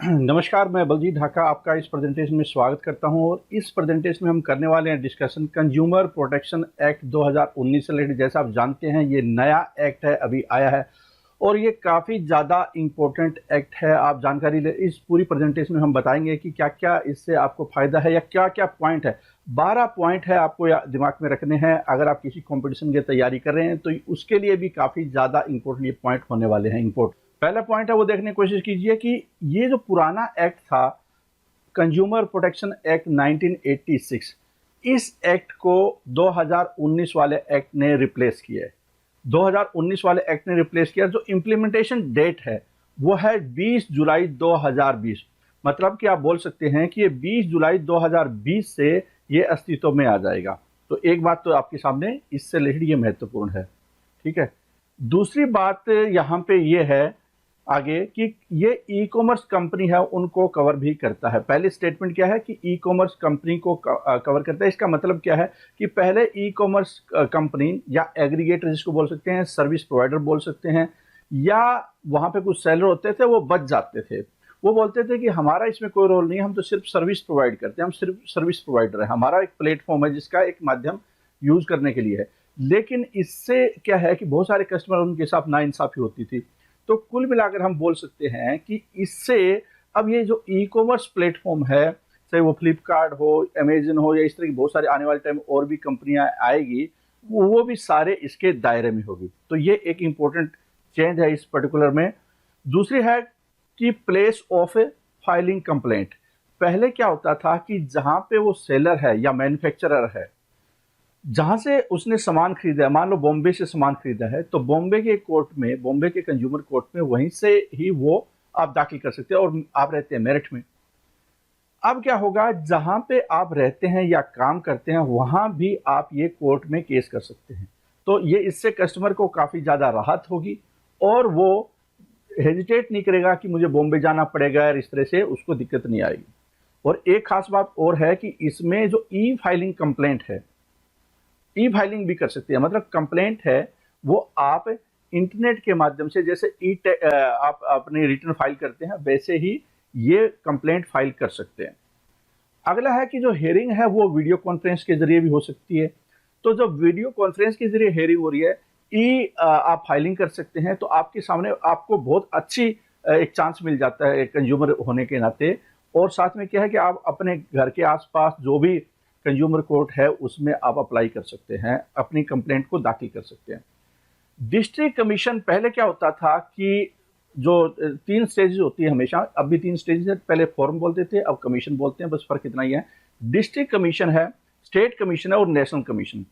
नमस्कार, मैं बलजीत ढाका आपका इस प्रेजेंटेशन में स्वागत करता हूं और इस प्रेजेंटेशन में हम करने वाले हैं डिस्कशन कंज्यूमर प्रोटेक्शन एक्ट 2019 से रिलेटेड। जैसा आप जानते हैं ये नया एक्ट है, अभी आया है और ये काफ़ी ज़्यादा इम्पोर्टेंट एक्ट है। आप जानकारी ले, इस पूरी प्रेजेंटेशन में हम बताएंगे कि क्या क्या इससे आपको फ़ायदा है या क्या क्या पॉइंट है। 12 पॉइंट है आपको दिमाग में रखने हैं। अगर आप किसी कंपटीशन की तैयारी कर रहे हैं तो उसके लिए भी काफ़ी ज़्यादा इंपॉर्टेंट ये पॉइंट होने वाले हैं। पहला पॉइंट है वो देखने की कोशिश कीजिए कि ये जो पुराना एक्ट था, कंज्यूमर प्रोटेक्शन एक्ट 1986, इस एक्ट को 2019 वाले एक्ट ने रिप्लेस किया है। 2019 वाले एक्ट ने रिप्लेस किया। जो इम्प्लीमेंटेशन डेट है वो है 20 जुलाई 2020। मतलब कि आप बोल सकते हैं कि ये 20 जुलाई 2020 से ये अस्तित्व में आ जाएगा। तो एक बात तो आपके सामने इससे रिलेटेड ये महत्वपूर्ण है, ठीक है। दूसरी बात यहाँ पे ये है आगे कि ये ई कॉमर्स कंपनी है उनको कवर भी करता है। पहले स्टेटमेंट क्या है कि ई कॉमर्स कंपनी को कवर करता है। इसका मतलब क्या है कि पहले ई कॉमर्स कंपनी या एग्रीगेटर जिसको बोल सकते हैं, सर्विस प्रोवाइडर बोल सकते हैं, या वहाँ पे कुछ सेलर होते थे वो बच जाते थे। वो बोलते थे कि हमारा इसमें कोई रोल नहीं है, हम तो सिर्फ सर्विस प्रोवाइड करते हैं, हम सिर्फ सर्विस प्रोवाइडर है, हमारा एक प्लेटफॉर्म है जिसका एक माध्यम यूज करने के लिए है। लेकिन इससे क्या है कि बहुत सारे कस्टमर उनके साथ नाइंसाफी होती थी। तो कुल मिलाकर हम बोल सकते हैं कि इससे अब ये जो ई कॉमर्स प्लेटफॉर्म है, चाहे वो फ्लिपकार्ट हो, अमेजन हो, या इस तरह की बहुत सारे आने वाले टाइम और भी कंपनियां आएगी, वो भी सारे इसके दायरे में होगी। तो ये एक इंपॉर्टेंट चेंज है इस पर्टिकुलर में। दूसरी है कि प्लेस ऑफ फाइलिंग कंप्लेंट। पहले क्या होता था कि जहां पे वो सेलर है या मैन्युफैक्चरर है, जहां से उसने सामान खरीदा है, मान लो बॉम्बे से सामान खरीदा है, तो बॉम्बे के कोर्ट में, बॉम्बे के कंज्यूमर कोर्ट में वहीं से ही वो आप दाखिल कर सकते हैं। और आप रहते हैं मेरठ में। अब क्या होगा, जहां पे आप रहते हैं या काम करते हैं वहां भी आप ये कोर्ट में केस कर सकते हैं। तो ये इससे कस्टमर को काफी ज्यादा राहत होगी और वो हेजिटेट नहीं करेगा कि मुझे बॉम्बे जाना पड़ेगा, और इस तरह से उसको दिक्कत नहीं आएगी। और एक खास बात और है कि इसमें जो ई फाइलिंग कंप्लेंट है, ई फाइलिंग भी कर सकते हैं। मतलब कंप्लेंट है वो आप इंटरनेट के माध्यम से, जैसे आप अपनी रिटर्न फाइल करते हैं वैसे ही ये कंप्लेंट फाइल कर सकते हैं। अगला है कि जो हेयरिंग है वो वीडियो कॉन्फ्रेंस के जरिए भी हो सकती है। तो जब वीडियो कॉन्फ्रेंस के जरिए हेयरिंग हो रही है, आप फाइलिंग कर सकते हैं, तो आपके सामने आपको बहुत अच्छी एक चांस मिल जाता है कंज्यूमर होने के नाते। और साथ में क्या है कि आप अपने घर के आसपास जो भी कंज्यूमर कोर्ट है उसमें आप अप्लाई कर सकते हैं, अपनी कंप्लेंट को दाखिल कर सकते हैं। डिस्ट्रिक्ट कमीशन, पहले क्या होता था कि जो 3 स्टेजेस होती है हमेशा, अब भी 3 स्टेजेस है। पहले फॉर्म बोलते थे, अब कमीशन बोलते हैं, बस फर्क इतना ही है। डिस्ट्रिक्ट कमीशन है, स्टेट कमीशन है और नेशनल कमीशन।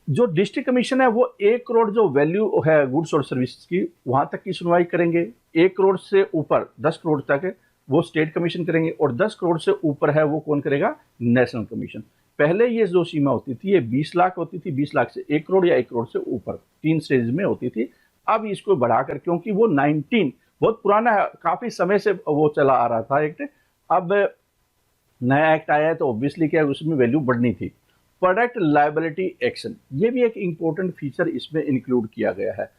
जो डिस्ट्रिक्ट कमीशन है वो 1 करोड़ जो वैल्यू है गुड्स और सर्विस की, वहां तक की सुनवाई करेंगे। 1 करोड़ से ऊपर 10 करोड़ तक वो स्टेट कमीशन करेंगे, और 10 करोड़ से ऊपर है वो कौन करेगा, नेशनल कमीशन। पहले ये जो सीमा होती थी ये 20 लाख होती थी, 20 लाख से 1 करोड़ या 1 करोड़ से ऊपर, 3 स्टेज में होती थी। अब इसको बढ़ाकर, क्योंकि वो 19 बहुत पुराना है, काफी समय से वो चला आ रहा था एक्ट, अब नया एक्ट आया है तो ऑब्वियसली क्या उसमें वैल्यू बढ़नी थी। प्रोडक्ट लायबिलिटी एक्शन, ये भी एक इंपॉर्टेंट फीचर इसमें इंक्लूड किया गया है।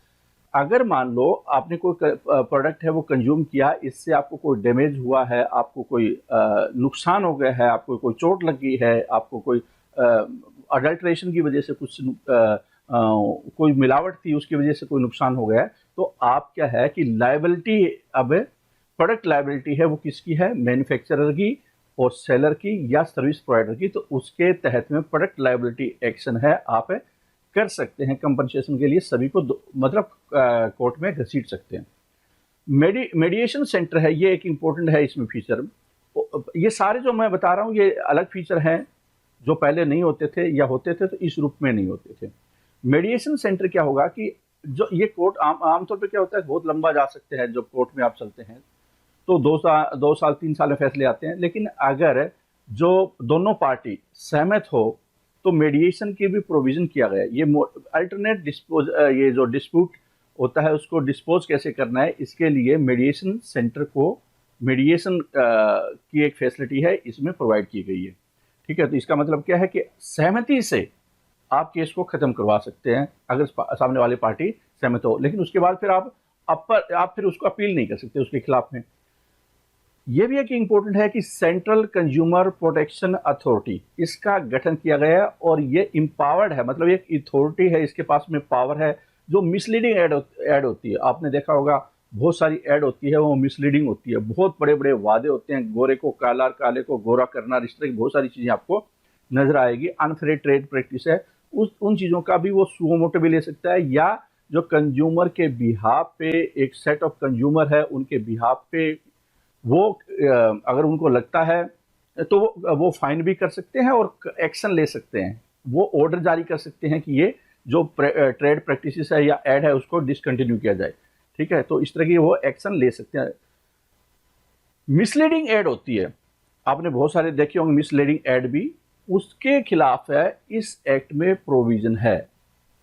अगर मान लो आपने कोई प्रोडक्ट है वो कंज्यूम किया, इससे आपको कोई डैमेज हुआ है, आपको कोई नुकसान हो गया है, आपको कोई चोट लग गई है, आपको कोई अडल्ट्रेशन की वजह से कुछ कोई मिलावट थी उसकी वजह से कोई नुकसान हो गया है, तो आप क्या है कि लायबिलिटी, अब प्रोडक्ट लायबिलिटी है वो किसकी है, मैन्युफैक्चरर की और सेलर की या सर्विस प्रोवाइडर की। तो उसके तहत में प्रोडक्ट लायबिलिटी एक्शन है, आप कर सकते हैं कंपनसेशन के लिए, सभी को मतलब कोर्ट में घसीट सकते हैं। मेडिएशन सेंटर है, ये एक इंपॉर्टेंट है इसमें फीचर। ये सारे जो मैं बता रहा हूँ ये अलग फीचर हैं जो पहले नहीं होते थे, या होते थे तो इस रूप में नहीं होते थे। मेडिएशन सेंटर क्या होगा कि जो ये कोर्ट आमतौर पर क्या होता है, बहुत लंबा जा सकते हैं जब कोर्ट में आप चलते हैं, तो 2 साल 3 साल में फैसले आते हैं। लेकिन अगर जो दोनों पार्टी सहमत हो तो मेडिएशन की भी प्रोविजन किया गया है। ये अल्टरनेट डिस्पोज, ये जो डिस्प्यूट होता है उसको डिस्पोज कैसे करना है, इसके लिए मेडिएशन सेंटर को मेडिएशन की एक फैसिलिटी है इसमें प्रोवाइड की गई है, ठीक है। तो इसका मतलब क्या है कि सहमति से आप केस को खत्म करवा सकते हैं अगर सामने वाली पार्टी सहमत हो, लेकिन उसके बाद फिर आप फिर उसको अपील नहीं कर सकते उसके खिलाफ में। ये भी एक इम्पोर्टेंट है कि सेंट्रल कंज्यूमर प्रोटेक्शन अथॉरिटी, इसका गठन किया गया है और ये इम्पावर्ड है, मतलब एक अथॉरिटी है, इसके पास में पावर है। जो मिसलीडिंग एड होती है, आपने देखा होगा बहुत सारी एड होती है, वो मिसलीडिंग होती है, बहुत बड़े बड़े वादे होते हैं, गोरे को काला, काले को गोरा करना, इस तरह की बहुत सारी चीज़ें आपको नजर आएगी। अनफेयर ट्रेड प्रैक्टिस है, उन चीज़ों का भी वो सुओ मोटो भी ले सकता है, या जो कंज्यूमर के बिहाफ पे एक सेट ऑफ कंज्यूमर है उनके बिहाफ पे वो अगर उनको लगता है तो वो फाइन भी कर सकते हैं और एक्शन ले सकते हैं, वो ऑर्डर जारी कर सकते हैं कि ये जो ट्रेड प्रैक्टिसेस है या एड है उसको डिसकंटिन्यू किया जाए। ठीक है, तो इस तरह की वो एक्शन ले सकते हैं। मिसलीडिंग एड होती है, आपने बहुत सारे देखे होंगे मिसलीडिंग एड भी, उसके खिलाफ है इस एक्ट में प्रोविजन है,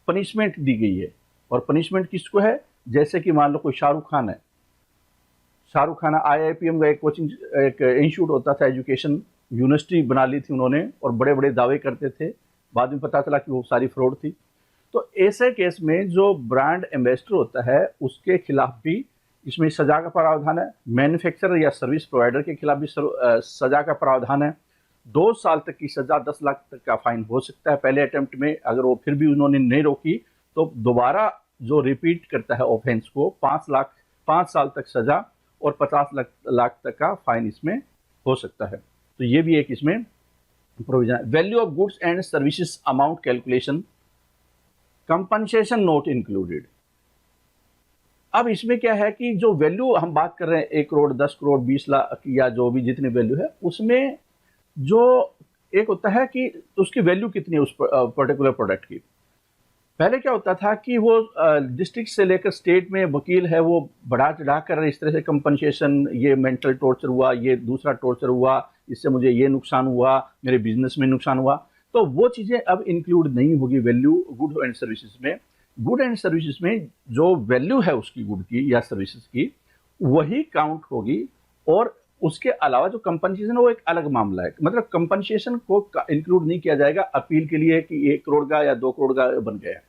पनिशमेंट दी गई है। और पनिशमेंट किसको है? जैसे कि मान लो कोई शाहरुख खान है, शाहरुख खान IIPM का एक इंस्टीट्यूट होता था, एजुकेशन यूनिवर्सिटी बना ली थी उन्होंने और बड़े बड़े दावे करते थे, बाद में पता चला कि वो सारी फ्रॉड थी। तो ऐसे केस में जो ब्रांड एम्बेसडर होता है उसके खिलाफ भी इसमें सजा का प्रावधान है। मैन्युफैक्चरर या सर्विस प्रोवाइडर के खिलाफ भी सजा का प्रावधान है। 2 साल तक की सजा, 10 लाख तक का फाइन हो सकता है पहले अटेम्प्ट में। अगर वो फिर भी उन्होंने नहीं रोकी तो दोबारा जो रिपीट करता है ऑफेंस को 5 साल तक सजा और 50 लाख तक का फाइन इसमें हो सकता है। तो ये भी एक इसमें प्रोविजन है। Value of goods and services amount calculation, compensation not included. अब इसमें क्या है कि जो वैल्यू हम बात कर रहे हैं 1 करोड़, 10 करोड़, 20 लाख या जो भी जितनी वैल्यू है, उसमें जो एक होता है कि उसकी वैल्यू कितनी है उस पर्टिकुलर प्रोडक्ट की। पहले क्या होता था कि वो डिस्ट्रिक्ट से लेकर स्टेट में वकील है वो बढ़ा चढ़ा कर इस तरह से कंपनसेशन, ये मेंटल टॉर्चर हुआ, ये दूसरा टॉर्चर हुआ, इससे मुझे ये नुकसान हुआ, मेरे बिजनेस में नुकसान हुआ, तो वो चीज़ें अब इंक्लूड नहीं होगी वैल्यू गुड एंड सर्विसेज में। गुड एंड सर्विसेज में जो वैल्यू है उसकी गुड की या सर्विसेज की वही काउंट होगी, और उसके अलावा जो कंपनसेशन है वो एक अलग मामला है। मतलब कंपनसेशन को इंक्लूड नहीं किया जाएगा अपील के लिए कि 1 करोड़ का या 2 करोड़ का बन गया।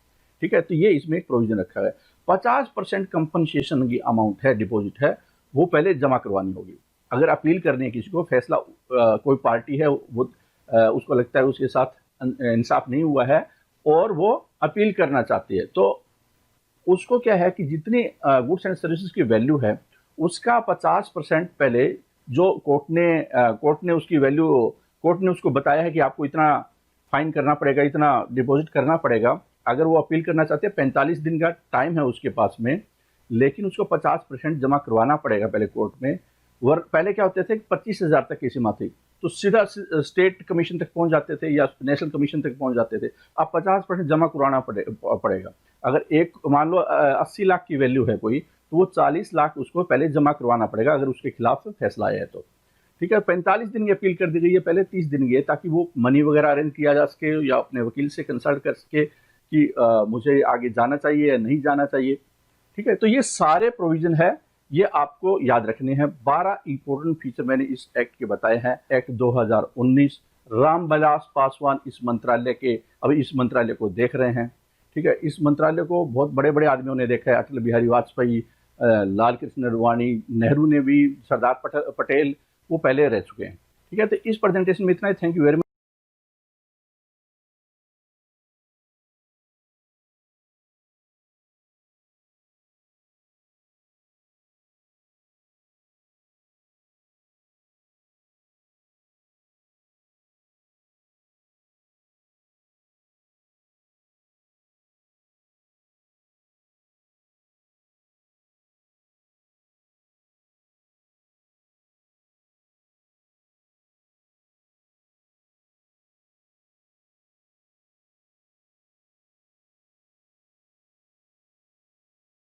ठीक है, तो ये इसमें एक प्रोविजन रखा है। 50% कंपनसेशन की अमाउंट है, डिपॉजिट है, वो पहले जमा करवानी होगी। अगर अपील करनी है किसी को, फैसला कोई पार्टी है वो उसको लगता है उसके साथ इंसाफ नहीं हुआ है और वो अपील करना चाहती है, तो उसको क्या है कि जितनी गुड्स एंड सर्विसेज की वैल्यू है उसका 50% पहले जो कोर्ट ने उसकी वैल्यू, कोर्ट ने उसको बताया है कि आपको इतना फाइन करना पड़ेगा, इतना डिपॉजिट करना पड़ेगा। अगर वो अपील करना चाहते हैं 45 दिन का टाइम है उसके पास में, लेकिन उसको 50% जमा करवाना पड़ेगा पहले कोर्ट में। पहले क्या होते थे 25,000 तक की सीमा थी, तो सीधा स्टेट कमीशन तक पहुंच जाते थे या नेशनल कमीशन तक पहुंच जाते थे। अब 50% जमा करवाना पड़ेगा। अगर एक मान लो 80 लाख की वैल्यू है कोई, तो वो 40 लाख उसको पहले जमा करवाना पड़ेगा अगर उसके खिलाफ फैसला आया है तो। ठीक है, 45 दिन की अपील कर दी गई है, पहले 30 दिन की है, ताकि वो मनी वगैरह अरेंज किया जा सके या अपने वकील से कंसल्ट कर सके कि मुझे आगे जाना चाहिए या नहीं जाना चाहिए। ठीक है, तो ये सारे प्रोविजन है, ये आपको याद रखने हैं। 12 इंपॉर्टेंट फीचर मैंने इस एक्ट के बताए हैं। एक्ट 2019, रामविलास पासवान इस मंत्रालय के, अभी इस मंत्रालय को देख रहे हैं। ठीक है, इस मंत्रालय को बहुत बड़े बड़े आदमियों ने देखा है, अटल बिहारी वाजपेयी, लाल कृष्ण अडवाणी, नेहरू ने भी, सरदार पटेल, वो पहले रह चुके हैं। ठीक है, तो इस प्रेजेंटेशन में इतना ही। Thank you very much.